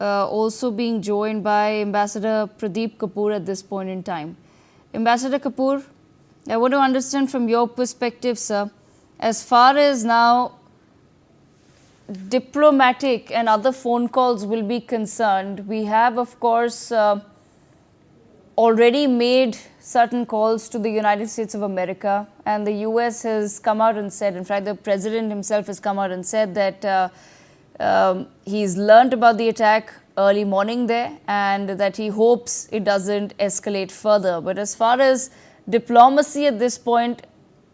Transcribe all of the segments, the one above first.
also being joined by Ambassador Pradeep Kapoor at this point in time. Ambassador Kapoor, I want to understand from your perspective, sir, as far as now diplomatic and other phone calls will be concerned, we have, of course, already made certain calls to the United States of America, and the US has come out and said, in fact, the president himself has come out and said that he's learned about the attack early morning there and that he hopes it doesn't escalate further. But as far as diplomacy at this point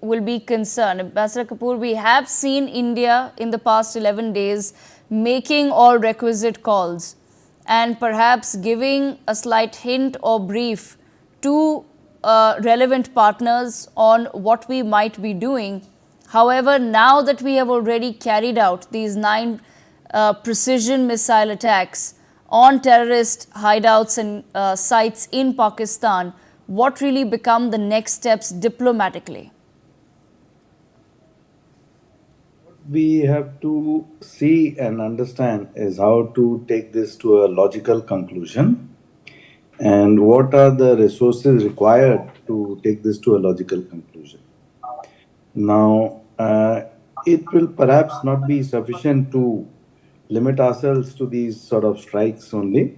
will be concerned, Ambassador Kapoor, we have seen India in the past 11 days making all requisite calls and perhaps giving a slight hint or brief to relevant partners on what we might be doing. However, now that we have already carried out these 9 precision missile attacks on terrorist hideouts and sites in Pakistan, what really become the next steps diplomatically? We have to see and understand is how to take this to a logical conclusion and what are the resources required to take this to a logical conclusion. Now, it will perhaps not be sufficient to limit ourselves to these sort of strikes only.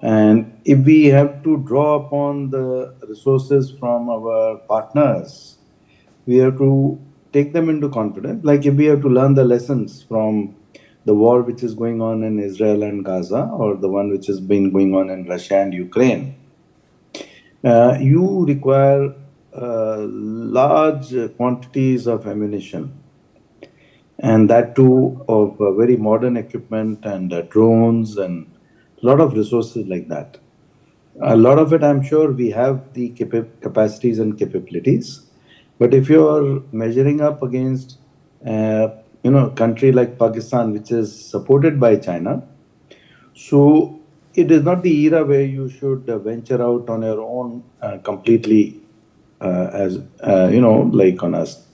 And if we have to draw upon the resources from our partners, we have to take them into confidence. Like if we have to learn the lessons from the war which is going on in Israel and Gaza, or the one which has been going on in Russia and Ukraine, you require large quantities of ammunition, and that too of very modern equipment and drones and a lot of resources like that. A lot of it, I'm sure, we have the capacities and capabilities. But if you're measuring up against, a country like Pakistan, which is supported by China, so it is not the era where you should venture out on your own completely, like on us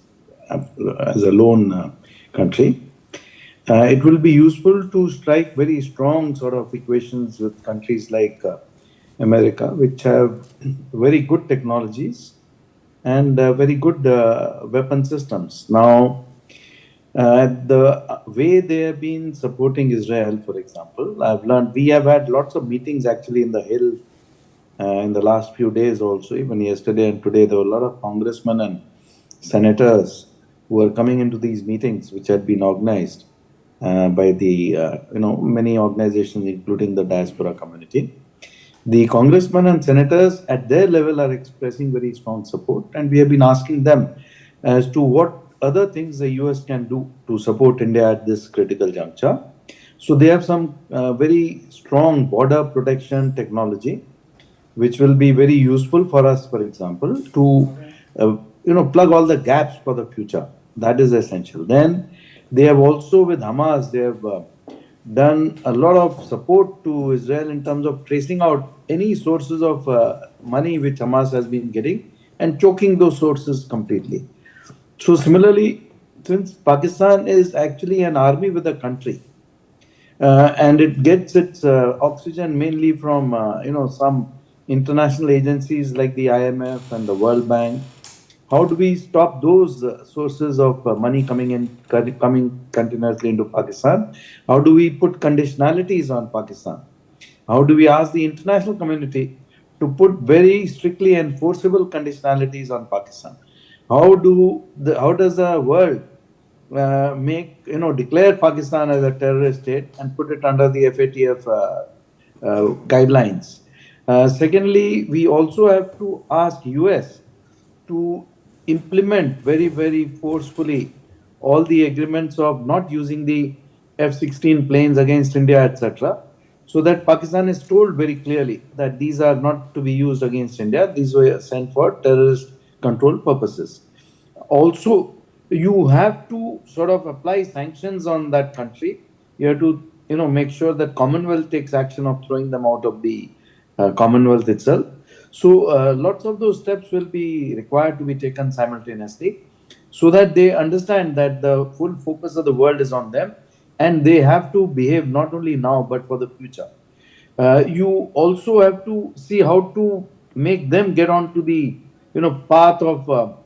as a lone country. It will be useful to strike very strong sort of equations with countries like America, which have very good technologies and very good weapon systems. Now, the way they have been supporting Israel, for example, I've learned we have had lots of meetings actually in the Hill in the last few days also. Even yesterday and today, there were a lot of congressmen and senators who were coming into these meetings, which had been organized by the many organizations, including the diaspora community. The congressmen and senators at their level are expressing very strong support, and we have been asking them as to what other things the US can do to support India at this critical juncture. So they have some very strong border protection technology, which will be very useful for us, for example, to plug all the gaps for the future. That is essential. Then they have also, with Hamas, they have done a lot of support to Israel in terms of tracing out any sources of money which Hamas has been getting and choking those sources completely. So similarly, since Pakistan is actually an army with a country, and it gets its oxygen mainly from some international agencies like the IMF and the World Bank. How do we stop those sources of money coming continuously into Pakistan? How do we put conditionalities on Pakistan? How do we ask the international community to put very strictly enforceable conditionalities on Pakistan? How does the world declare Pakistan as a terrorist state and put it under the FATF guidelines? Secondly, we also have to ask US to implement very, very forcefully all the agreements of not using the F-16 planes against India, etc., so that Pakistan is told very clearly that these are not to be used against India. These were sent for terrorist control purposes. Also, you have to sort of apply sanctions on that country. You have to, make sure that Commonwealth takes action of throwing them out of the Commonwealth itself. So lots of those steps will be required to be taken simultaneously so that they understand that the full focus of the world is on them and they have to behave not only now but for the future. You also have to see how to make them get onto the path of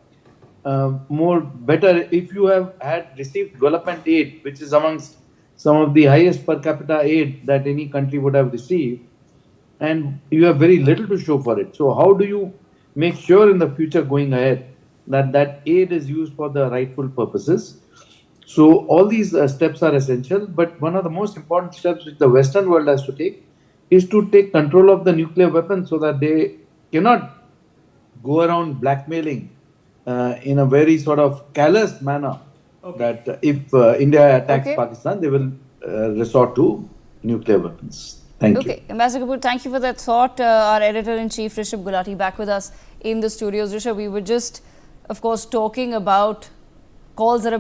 more better. If you have had received development aid, which is amongst some of the highest per capita aid that any country would have received, and you have very little to show for it. So how do you make sure in the future going ahead that that aid is used for the rightful purposes? So all these steps are essential, but one of the most important steps which the Western world has to take is to take control of the nuclear weapons so that they cannot go around blackmailing in a very sort of callous manner. Okay. That if India attacks Pakistan, they will resort to nuclear weapons. Thank you. Ambassador Kapoor, thank you for that thought. Our editor-in-chief, Rishabh Gulati, back with us in the studios. Rishabh, we were just, of course, talking about calls that are